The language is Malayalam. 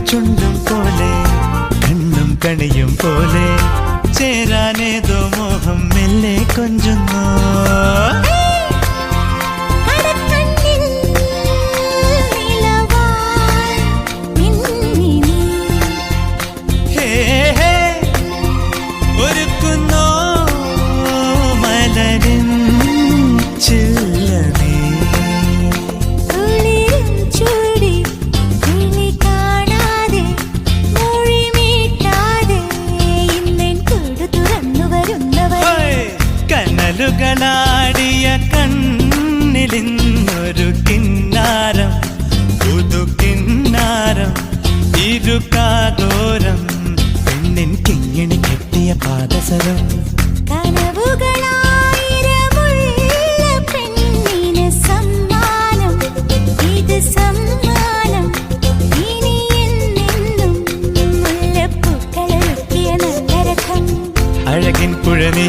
ചുണ്ടും പോലെ കണ്ണും കണിയും പോലെ ചേരാനേതോ മോഹം മെല്ലെ കൊഞ്ചുന്നു. കനലുകളാടിയ കണ്ണിലിന്നൊരു കിന്നാരം പുതു കിന്നാരം ഇരുകാതോരം പെണ്ണിൻ കിങ്ങിണി കെട്ടിയ പാദസരം കനവുകളായിരമുള്ള പെണ്ണിന് സമ്മാനം ഇത് സമ്മാനം ഇനി എന്നെന്നും മുല്ലപ്പൂക്കളൊരുക്കിയ നല്ല രഥം അഴകിൻ പുഴനീ